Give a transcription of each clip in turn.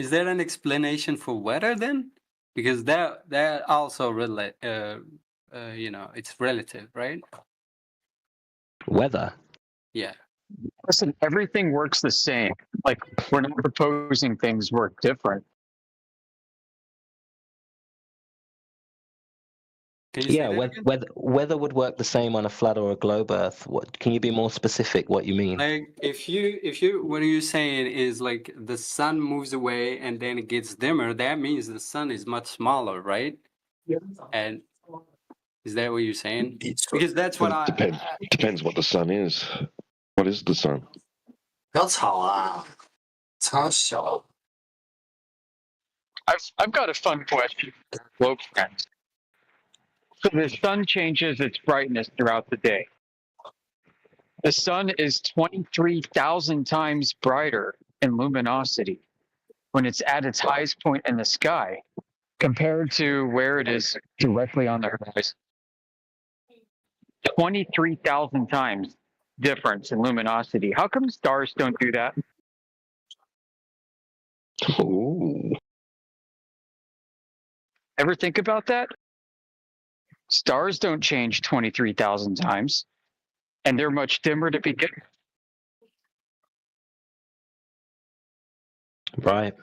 is there an explanation for weather then? Because that also relate, you know, it's relative, right? Weather. Yeah. Listen, everything works the same. Like, we're not proposing things work different. Can you say Yeah, that again? weather would work the same on a flat or a globe Earth. What can you be more specific? What you mean? Like if you what you're saying is like the sun moves away and then it gets dimmer, that means the sun is much smaller, right? Yeah. And is that what you're saying? It's Because that's what Depends what the sun is. What is the sun? 不要吵啊，超小。 I've got a fun question, globe friends. So the sun changes its brightness throughout the day. The sun is 23,000 times brighter in luminosity when it's at its highest point in the sky compared to where it is directly on the horizon. 23,000 times difference in luminosity. How come stars don't do that? Ooh. Ever think about that? Stars don't change 23,000 times, and they're much dimmer to begin with. Right.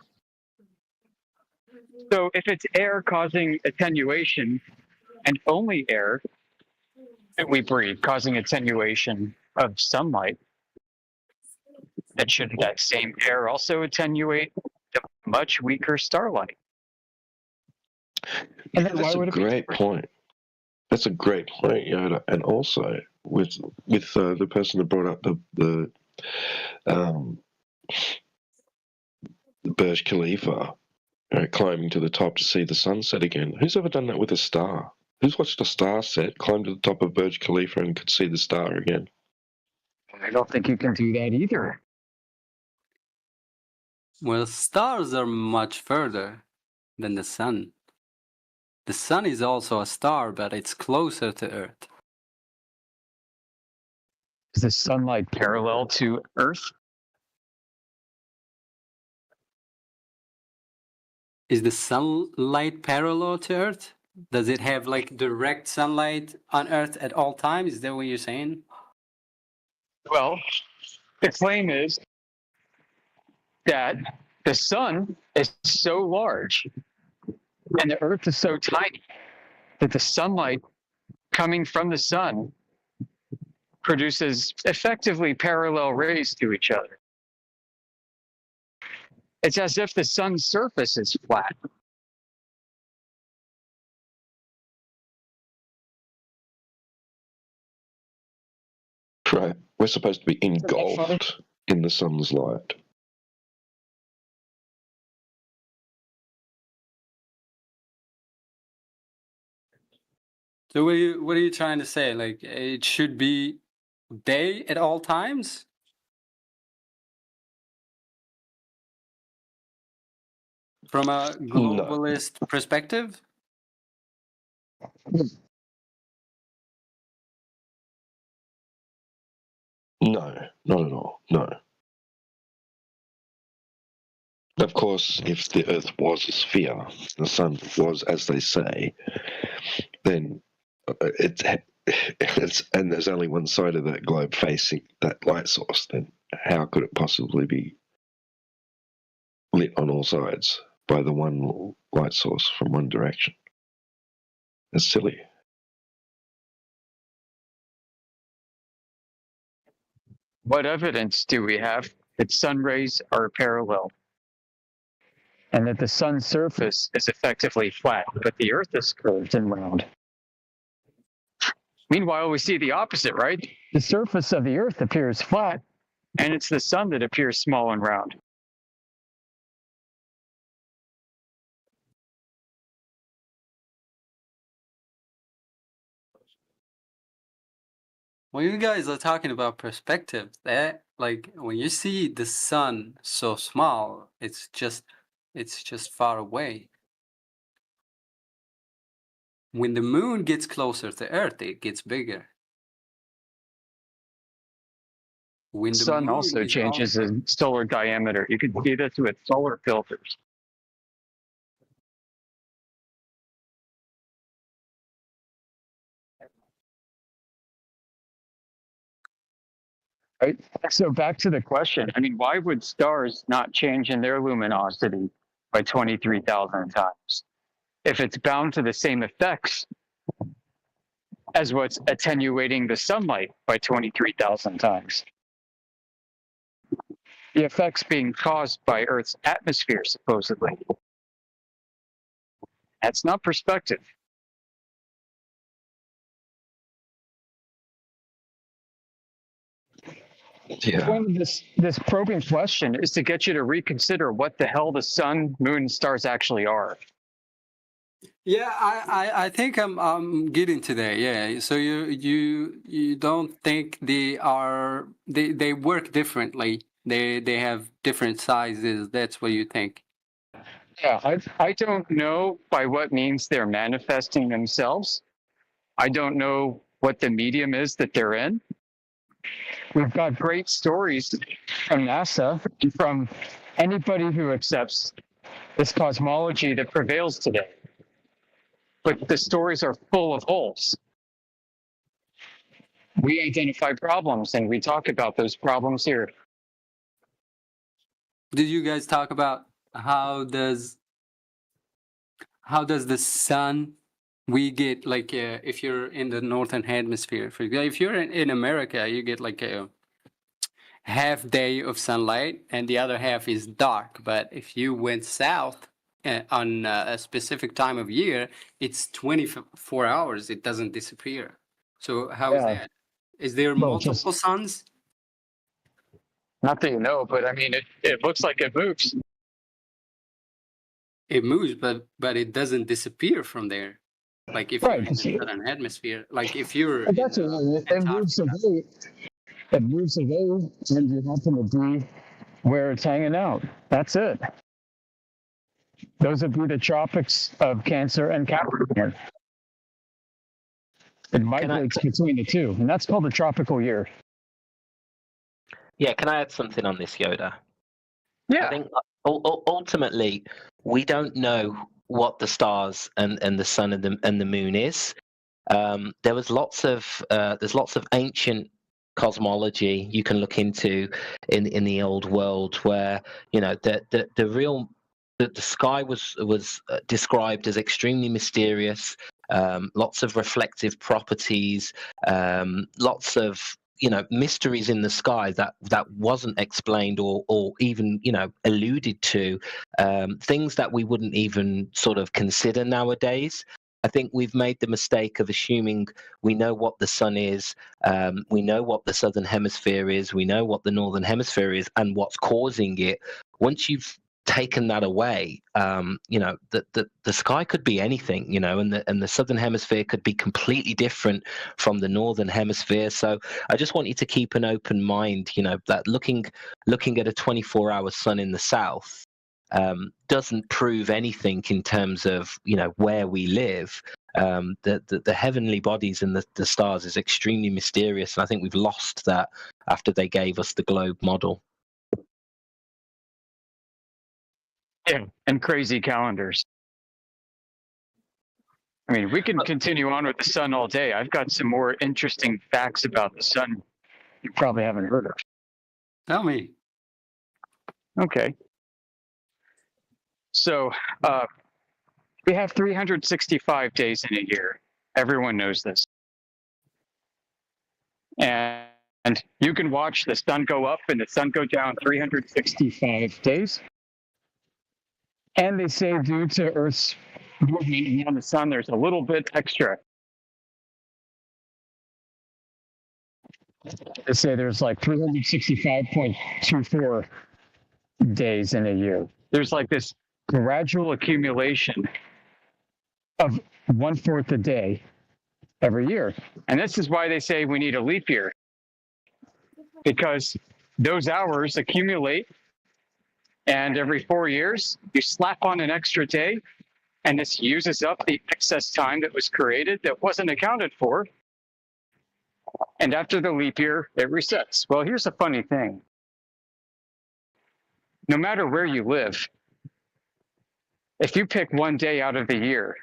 So if it's air causing attenuation, and only air that we breathe causing attenuation of sunlight, then shouldn't that same air also attenuate the much weaker starlight? And then That's a great point. That's a great point, Yoda. And also with the person that brought up the Burj Khalifa, climbing to the top to see the sunset again. Who's ever done that with a star? Who's watched a star set, climbed to the top of Burj Khalifa and could see the star again? I don't think you can do that either. well, stars are much further than the sun. The sun is also a star, but it's closer to Earth. Is the sunlight parallel to Earth? Is the sunlight parallel to Earth? Does it have like direct sunlight on Earth at all times? Is that what you're saying? Well, the claim is that the sun is so large and the Earth is so tiny that the sunlight coming from the sun produces effectively parallel rays to each other. It's as if the sun's surface is flat. Right. We're supposed to be engulfed in the sun's light. So what are you trying to say? Like it should be day at all times? From a globalist perspective? No, not at all. No. Of course, if the Earth was a sphere, the sun was, as they say, then it's and there's only one side of that globe facing that light source. Then how could it possibly be lit on all sides by the one light source from one direction? It's silly. What evidence do we have that sun rays are parallel and that the sun's surface is effectively flat, but the Earth is curved and round? Meanwhile, we see the opposite, right? The surface of the Earth appears flat, and it's the sun that appears small and round. When you guys are talking about perspective, that like when you see the sun so small, it's just far away. When the moon gets closer to Earth, it gets bigger. When The the sun moon also is changes in solar diameter. You can see this with solar filters. Right. So back to the question. I mean, why would stars not change in their luminosity by 23,000 times if it's bound to the same effects as what's attenuating the sunlight by 23,000 times? The effects being caused by Earth's atmosphere, supposedly. That's not perspective. The Yeah. point of this probing question is to get you to reconsider what the hell the sun, moon, and stars actually are. Yeah, I think I'm getting to that. Yeah. So you don't think they work differently. They have different sizes. That's what you think. Yeah, I don't know by what means they're manifesting themselves. I don't know what the medium is that they're in. We've got great stories from NASA and from anybody who accepts this cosmology that prevails today. But the stories are full of holes. We identify problems and we talk about those problems here. Did you guys talk about how does the sun, we get like if you're in the northern hemisphere, for example, if you're in America, you get like a half day of sunlight and the other half is dark. But if you went south on a specific time of year, it's 24 hours. It doesn't disappear. So how is Yeah. that? Is there Well, just multiple suns? not that you know, but I mean, it looks like it moves. It moves, but it doesn't disappear from there. Like if you're Right. in the southern hemisphere, like if you're But that's it. It moves Antarctica. away. It moves away, and you happen to be where it's hanging out. That's it. Those would be the tropics of Cancer and Capricorn. It migrates between the two, and that's called a tropical year. Yeah, can I add something on this, Yoda? Yeah. I think ultimately we don't know what the stars and the sun and the moon is. There's lots of ancient cosmology you can look into in the old world where the sky was described as extremely mysterious, lots of reflective properties, lots of mysteries in the sky that wasn't explained or even alluded to, things that we wouldn't even sort of consider nowadays. I think we've made the mistake of assuming we know what the sun is, we know what the southern hemisphere is, we know what the northern hemisphere is, and what's causing it. Once you've taken that away, the sky could be anything, and the southern hemisphere could be completely different from the northern hemisphere. So I just want you to keep an open mind, that looking at a 24-hour sun in the south doesn't prove anything in terms of where we live. The heavenly bodies and the stars is extremely mysterious, and I think we've lost that after they gave us the globe model. Yeah, and crazy calendars. I mean, we can continue on with the sun all day. I've got some more interesting facts about the sun you probably haven't heard of. Tell me. Okay. So we have 365 days in a year. Everyone knows this. And you can watch the sun go up and the sun go down 365 days. And they say due to Earth's movement around the sun, there's a little bit extra. They say there's like 365.24 days in a year. There's like this gradual accumulation of 1/4 a day every year. And this is why they say we need a leap year, because those hours accumulate, and every 4 years you slap on an extra day, and this uses up the excess time that was created that wasn't accounted for. And after the leap year, it resets. Well, here's a funny thing. No matter where you live, if you pick one day out of the year,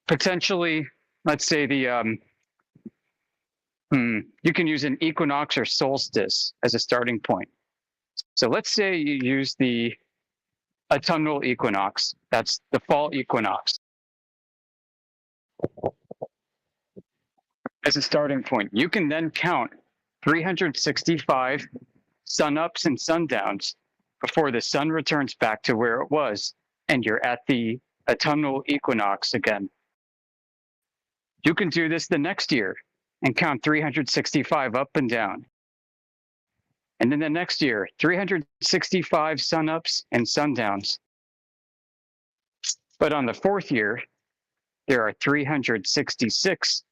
potentially, let's say the You can use an equinox or solstice as a starting point. So let's say you use the autumnal equinox. That's the fall equinox as a starting point. You can then count 365 sun-ups and sundowns before the sun returns back to where it was, and you're at the autumnal equinox again. You can do this the next year and count 365 up and down. And then the next year, 365 sun-ups and sundowns. But on the fourth year, there are 366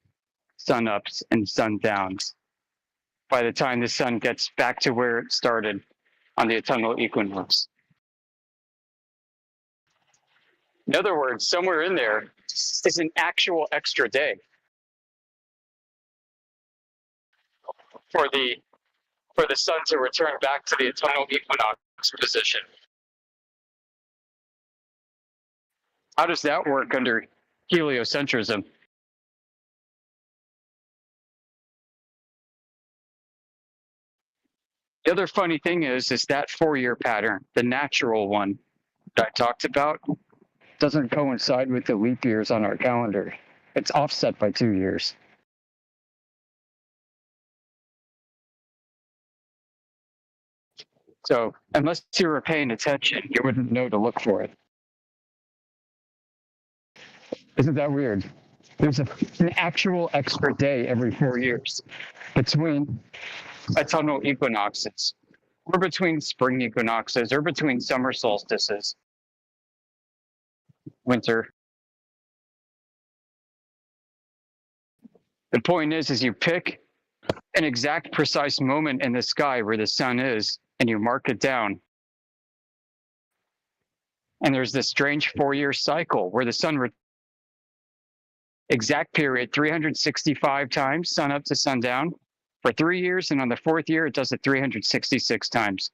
sun-ups and sundowns by the time the sun gets back to where it started on the autumnal equinox. In other words, somewhere in there is an actual extra day for the sun to return back to the autumnal equinox position. How does that work under heliocentrism? The other funny thing is that 4-year pattern, the natural one that I talked about, doesn't coincide with the leap years on our calendar. It's offset by 2 years. So unless you were paying attention, you wouldn't know to look for it. Isn't that weird? There's an actual extra day every 4 years between autumnal equinoxes, or between spring equinoxes, or between summer solstices, winter. The point is you pick an exact precise moment in the sky where the sun is, and you mark it down. And there's this strange 4-year cycle where the sun exact period 365 times, sun up to sundown, for 3 years, and on the 4th year, it does it 366 times.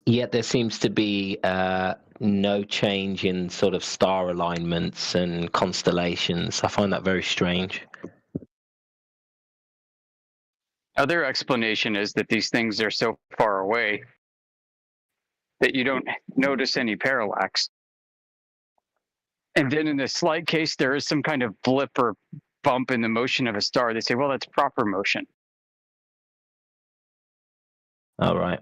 Yet there seems to be no change in sort of star alignments and constellations. I find that very strange. Other explanation is that these things are so far away that you don't notice any parallax. And then in the slight case, there is some kind of blip or bump in the motion of a star. They say, well, that's proper motion. All right.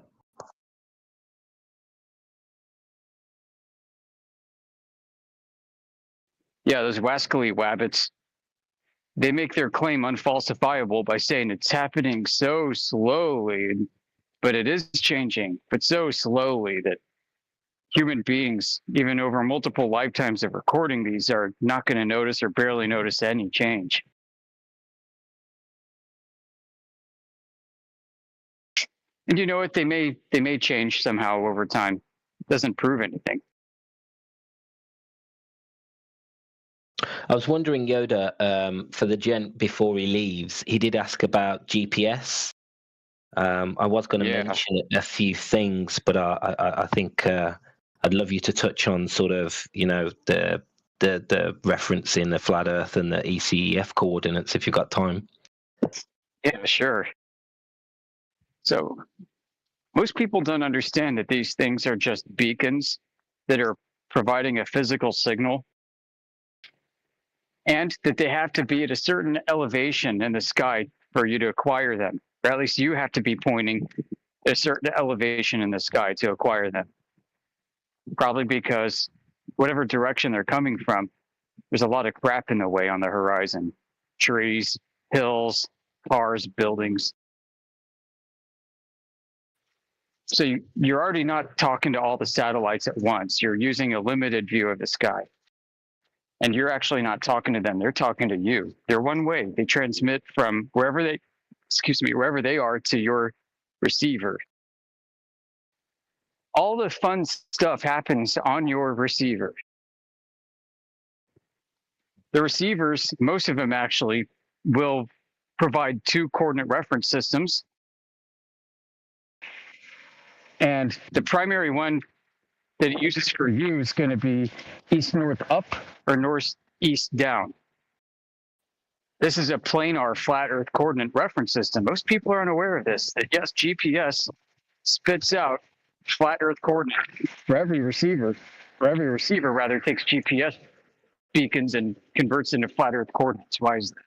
Yeah, those wascally wabbits, they make their claim unfalsifiable by saying it's happening so slowly, but it is changing, but so slowly that human beings, even over multiple lifetimes of recording these, are not going to notice or barely notice any change. And you know what? They may change somehow over time. It doesn't prove anything. I was wondering, Yoder, for the gent before he leaves, he did ask about GPS. I was going to mention a few things, but I think I'd love you to touch on sort of, you know, the reference in the flat Earth and the ECEF coordinates if you've got time. Yeah, sure. So most people don't understand that these things are just beacons that are providing a physical signal, and that they have to be at a certain elevation in the sky for you to acquire them. Or at least you have to be pointing at a certain elevation in the sky to acquire them. Probably because whatever direction they're coming from, there's a lot of crap in the way on the horizon. Trees, hills, cars, buildings. So you're already not talking to all the satellites at once. You're using a limited view of the sky. And you're actually not talking to them. They're talking to you. They're one way. They transmit from wherever they are to your receiver. All the fun stuff happens on your receiver. The receivers, most of them actually, will provide 2 coordinate reference systems. And the primary one that it uses for you is going to be east-north up or north-east down. This is a planar flat Earth coordinate reference system. Most people are unaware of this, that yes, GPS spits out flat Earth coordinates for every receiver. For every receiver, rather, takes GPS beacons and converts into flat Earth coordinates. Why is that?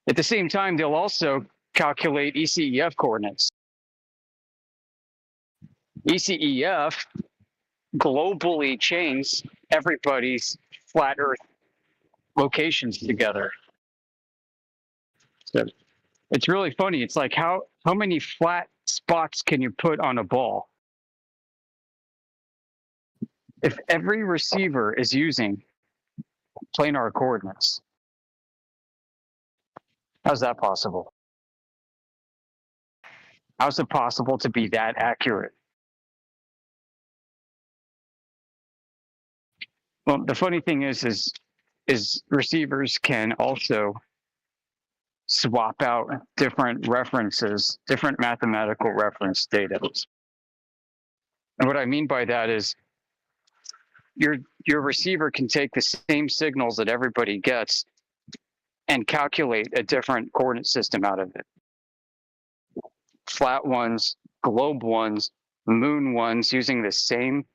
At the same time, they'll also calculate ECEF coordinates. ECEF globally chains everybody's flat Earth locations together. So it's really funny. It's like how many flat spots can you put on a ball? If every receiver is using planar coordinates, how's that possible? How's it possible to be that accurate? Well, the funny thing is receivers can also swap out different references, different mathematical reference data. And what I mean by that is your receiver can take the same signals that everybody gets and calculate a different coordinate system out of it. Flat ones, globe ones, moon ones, using the same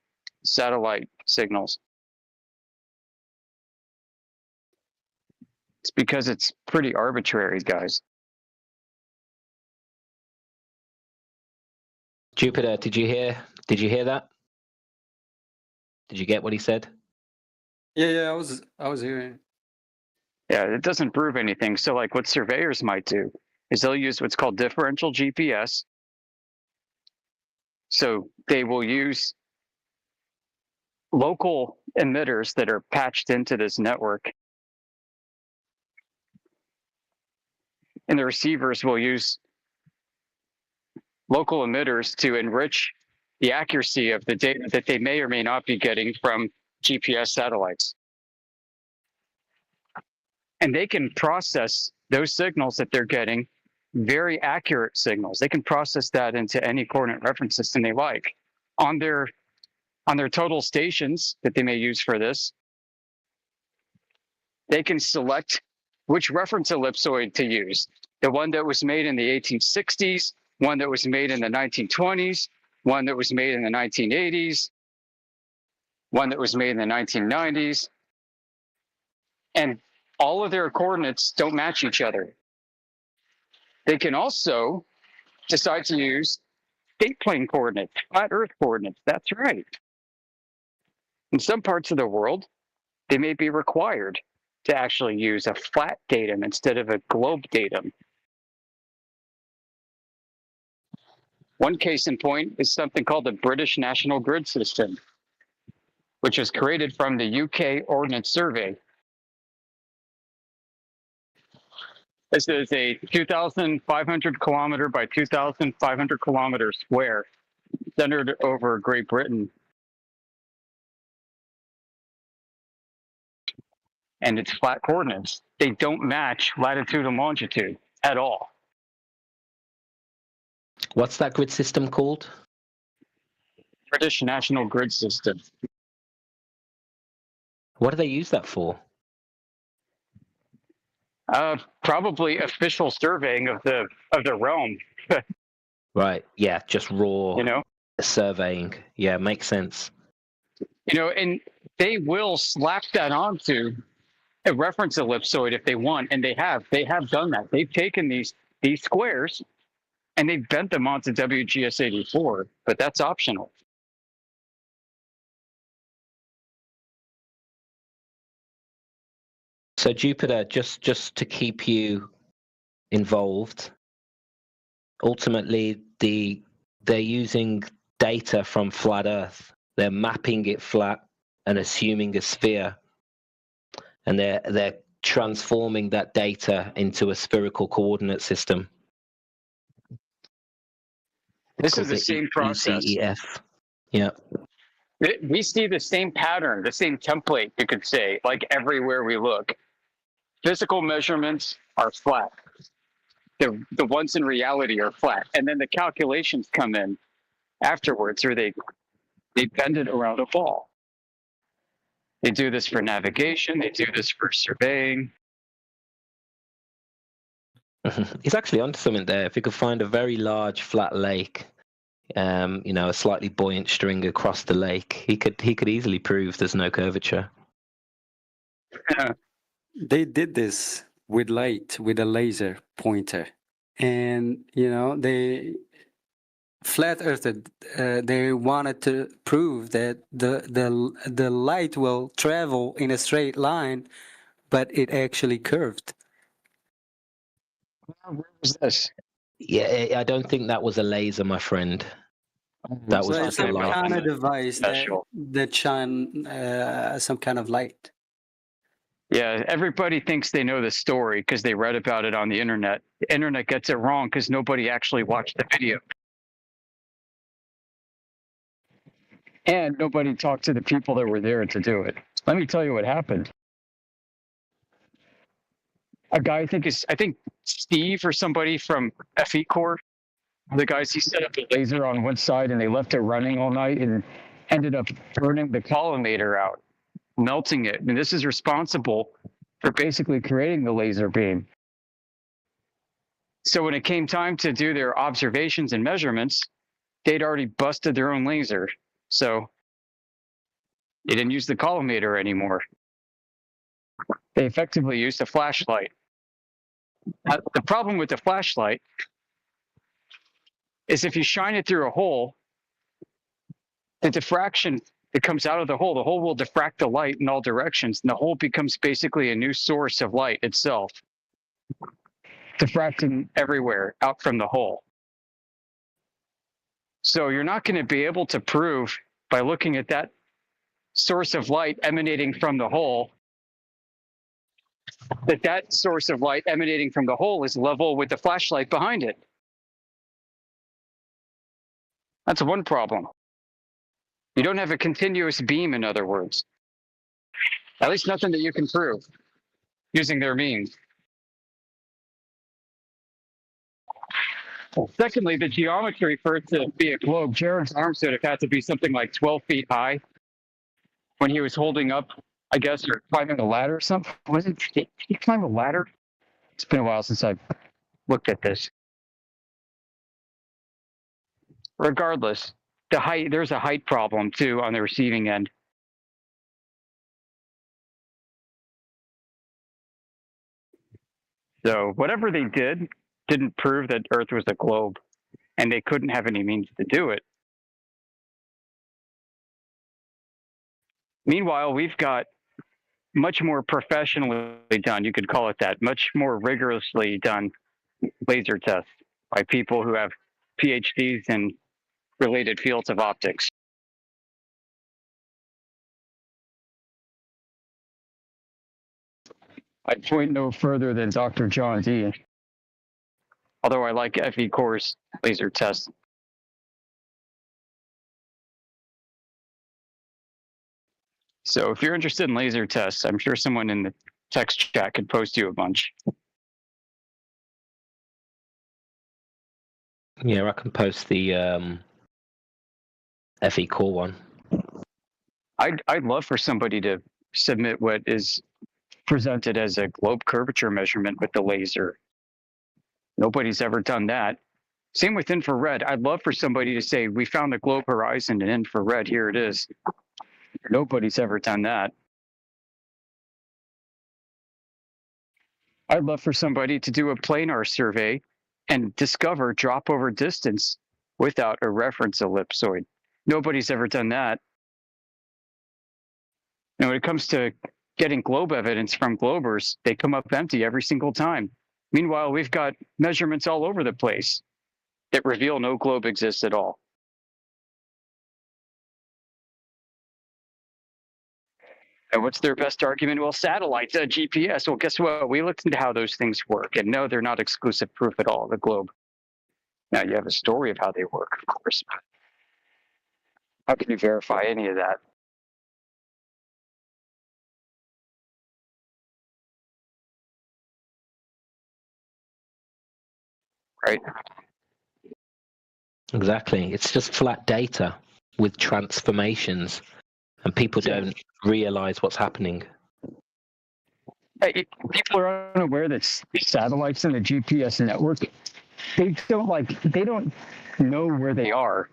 satellite signals. It's because it's pretty arbitrary, guys. Jupiter, did you hear that? Did you get what he said? Yeah, I was hearing. Yeah, it doesn't prove anything. So like what surveyors might do is they'll use what's called differential GPS. So they will use local emitters that are patched into this network. And the receivers will use local emitters to enrich the accuracy of the data that they may or may not be getting from GPS satellites. And they can process those signals that they're getting, very accurate signals. They can process that into any coordinate reference system they like. On their total stations that they may use for this, they can select which reference ellipsoid to use. The one that was made in the 1860s, one that was made in the 1920s, one that was made in the 1980s, one that was made in the 1990s. And all of their coordinates don't match each other. They can also decide to use state plane coordinates, flat Earth coordinates. That's right. In some parts of the world, they may be required to actually use a flat datum instead of a globe datum. One case in point is something called the British National Grid System, which was created from the UK Ordnance Survey. This is a 2,500 kilometer by 2,500 kilometer square centered over Great Britain. And it's flat coordinates. They don't match latitude and longitude at all. What's that grid system called? British National Grid System. What do they use that for? Probably official surveying of the realm. Right. Yeah, just raw surveying. Yeah, makes sense. And they will slap that onto a reference ellipsoid if they want, and they have done that. They've taken these squares and they've bent them onto WGS 84, but that's optional. So Jupiter, just to keep you involved, ultimately they're using data from flat Earth. They're mapping it flat and assuming a sphere, and they're transforming that data into a spherical coordinate system. This is the same process. ECEF. Yeah. We see the same pattern, the same template, you could say, like everywhere we look. Physical measurements are flat. The ones in reality are flat. And then the calculations come in afterwards, or they bend it around a ball. They do this for navigation. They do this for surveying. He's actually onto something there. If he could find a very large flat lake, a slightly buoyant string across the lake, he could easily prove there's no curvature. They did this with light, with a laser pointer, and they flat earthed. They wanted to prove that the light will travel in a straight line, but it actually curved. Where was this? Yeah, I don't think that was a laser, my friend. That was So just it's a some light. kind of device Special. that shine some kind of light. Yeah, everybody thinks they know the story because they read about it on the internet. The internet gets it wrong because nobody actually watched the video. And nobody talked to the people that were there to do it. Let me tell you what happened. A guy, I think Steve or somebody from FE Corps, the guys, he set up a laser on one side and they left it running all night and ended up burning the collimator out, melting it. And this is responsible for basically creating the laser beam. So when it came time to do their observations and measurements, they'd already busted their own laser. So they didn't use the collimator anymore. They effectively used a flashlight. The problem with the flashlight is if you shine it through a hole, the diffraction that comes out of the hole will diffract the light in all directions, and the hole becomes basically a new source of light itself, diffracting everywhere out from the hole. So you're not going to be able to prove by looking at that source of light emanating from the hole that source of light emanating from the hole is level with the flashlight behind it. That's one problem. You don't have a continuous beam, in other words. At least nothing that you can prove using their means. Secondly, the geometry for it to be a globe, Jared's arms would have had to be something like 12 feet high when he was holding up, I guess, or climbing a ladder or something. Did he climb a ladder? It's been a while since I've looked at this. Regardless, the height, there's a height problem too on the receiving end. So whatever they did didn't prove that Earth was a globe, and they couldn't have any means to do it. Meanwhile, we've got much more professionally done, you could call it that, much more rigorously done laser tests by people who have PhDs in related fields of optics. I'd point no further than Dr. John D. Although I like FE Corps' laser tests. So if you're interested in laser tests, I'm sure someone in the text chat could post you a bunch. Yeah, I can post the FE Core one. I'd love for somebody to submit what is presented as a globe curvature measurement with the laser. Nobody's ever done that. Same with infrared. I'd love for somebody to say, we found the globe horizon in infrared, here it is. Nobody's ever done that. I'd love for somebody to do a planar survey and discover drop over distance without a reference ellipsoid. Nobody's ever done that. And when it comes to getting globe evidence from globers, they come up empty every single time. Meanwhile, we've got measurements all over the place that reveal no globe exists at all. And what's their best argument? Well, satellites, GPS. Well, guess what? We looked into how those things work, and no, they're not exclusive proof at all, the globe. Now, you have a story of how they work, of course. How can you verify any of that? Right? Exactly. It's just flat data with transformations, and people don't realize what's happening. People are unaware that satellites in the GPS network, they don't know where they are.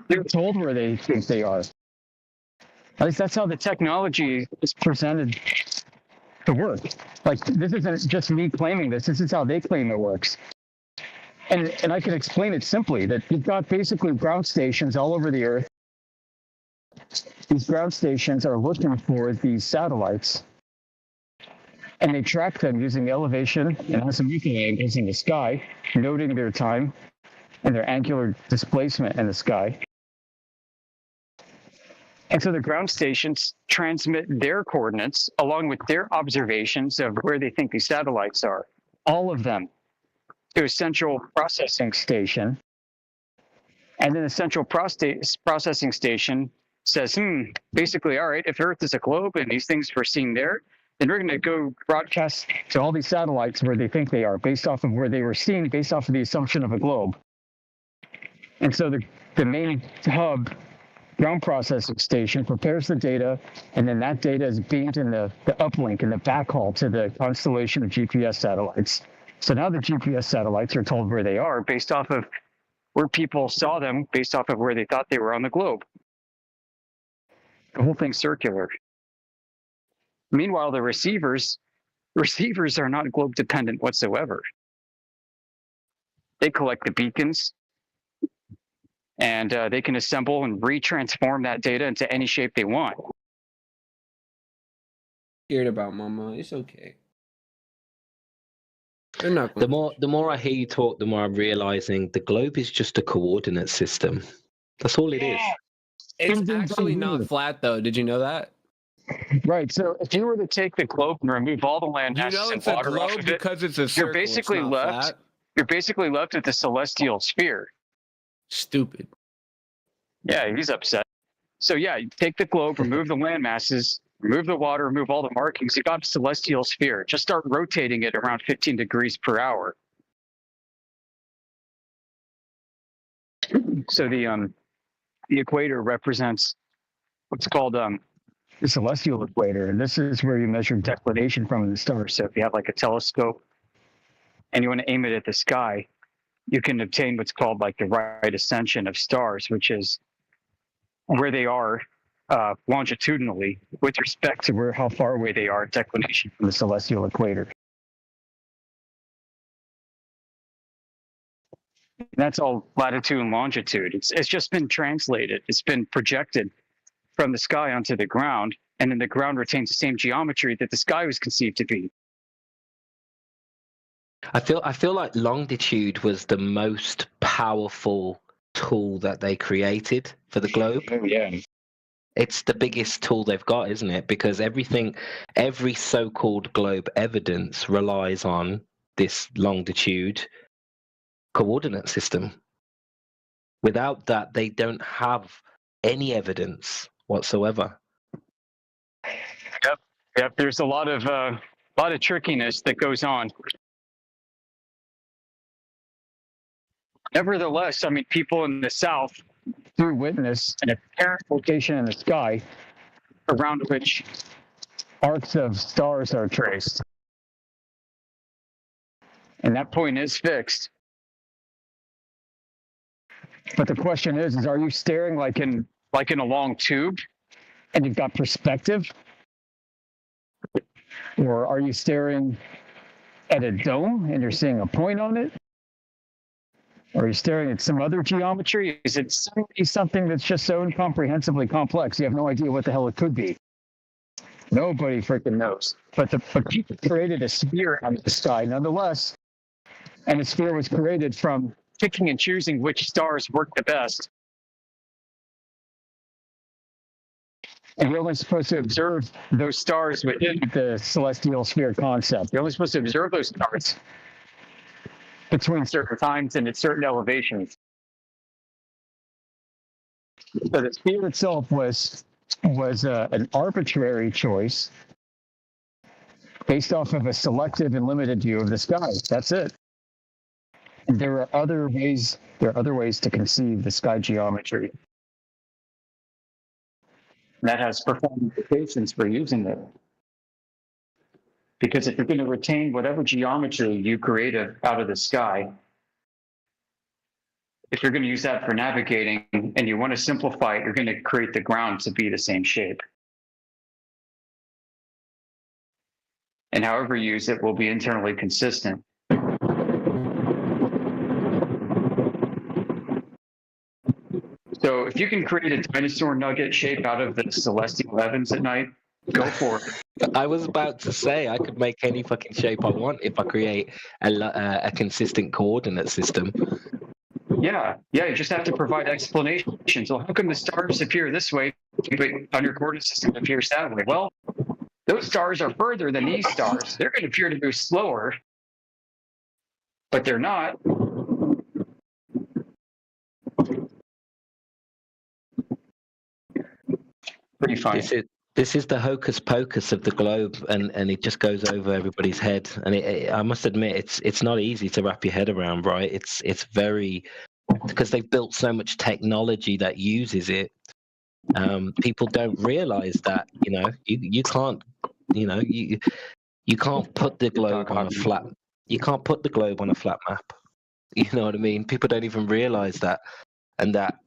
They're told where they think they are. At least that's how the technology is presented to work. Like, this isn't just me claiming this. This is how they claim it works. And I can explain it simply, that you've got basically ground stations all over the Earth. These ground stations are looking for these satellites, and they track them using elevation and azimuthal angles in the sky, noting their time and their angular displacement in the sky. And so the ground stations transmit their coordinates along with their observations of where they think these satellites are, all of them, to a central processing station. And then the central processing station says, basically, all right, if Earth is a globe and these things we're seeing there, then we're going to go broadcast to all these satellites where they think they are, based off of where they were seen, based off of the assumption of a globe. And so the main hub, ground processing station, prepares the data, and then that data is beamed in the uplink and the backhaul to the constellation of GPS satellites. So now the GPS satellites are told where they are based off of where people saw them, based off of where they thought they were on the globe. The whole thing's circular. Meanwhile, the receivers are not globe dependent whatsoever. They collect the beacons, and they can assemble and retransform that data into any shape they want. Scared about Mama. It's okay. They're not The gonna- more I hear you talk, the more I'm realizing the globe is just a coordinate system. That's all it is. It's actually not flat though. Did you know that? Right. So if you were to take the globe and remove all the land You masses know and it's a water off globe of it, because it's a circle. you're basically it's not left. flat. You're basically left with the celestial sphere. Stupid. Yeah, he's upset. So yeah, you take the globe, remove the land masses, remove the water, remove all the markings. You got a celestial sphere. Just start rotating it around 15 degrees per hour. So the equator represents what's called the celestial equator, and this is where you measure declination from the stars. So if you have like a telescope and you want to aim it at the sky, you can obtain what's called like the right ascension of stars, which is where they are longitudinally with respect to how far away they are declination from the celestial equator. And that's all latitude and longitude. It's just been translated. It's been projected from the sky onto the ground, and then the ground retains the same geometry that the sky was conceived to be. I feel like longitude was the most powerful tool that they created for the globe. Oh yeah. It's the biggest tool they've got, isn't it? Because every so-called globe evidence relies on this longitude coordinate system. Without that, they don't have any evidence whatsoever. Yep. There's a lot of trickiness that goes on. Nevertheless, I mean, people in the South do witness an apparent location in the sky around which arcs of stars are traced. And that point is fixed. But the question is are you staring like in a long tube and you've got perspective? Or are you staring at a dome and you're seeing a point on it? Or are you staring at some other geometry? Is it something that's just so incomprehensibly complex you have no idea what the hell it could be? Nobody freaking knows. But people created a sphere out of the sky nonetheless. And the sphere was created from picking and choosing which stars work the best. And you're only supposed to observe those stars within the celestial sphere concept. You're only supposed to observe those stars between certain times and at certain elevations. So the sphere itself was an arbitrary choice based off of a selective and limited view of the sky. That's it. And there are other ways to conceive the sky geometry. That has profound implications for using it. Because if you're going to retain whatever geometry you create out of the sky, if you're going to use that for navigating and you want to simplify it, you're going to create the ground to be the same shape. And however you use it will be internally consistent. So if you can create a dinosaur nugget shape out of the celestial heavens at night, go for it. I was about to say I could make any fucking shape I want if I create a consistent coordinate system. Yeah, you just have to provide explanations. Well, how come the stars appear this way, but on your coordinate system it appears that way? Well, those stars are further than these stars. They're going to appear to move slower, but they're not. Pretty funny. This is the hocus pocus of the globe, and it just goes over everybody's head. And I must admit, it's not easy to wrap your head around, right? It's very, because they've built so much technology that uses it. People don't realize that, you can't, you can't put the globe on a flat. You can't put the globe on a flat map. You know what I mean? People don't even realize that, and that,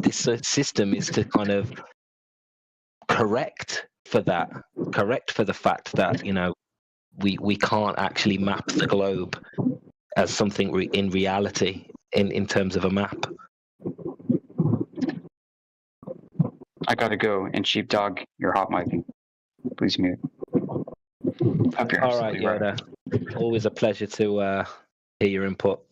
this system is to kind of correct for the fact that we can't actually map the globe as something in reality in terms of a map. I gotta go. And sheepdog, you're hot micing. Please mute. All right, Yoda. Always a pleasure to hear your input.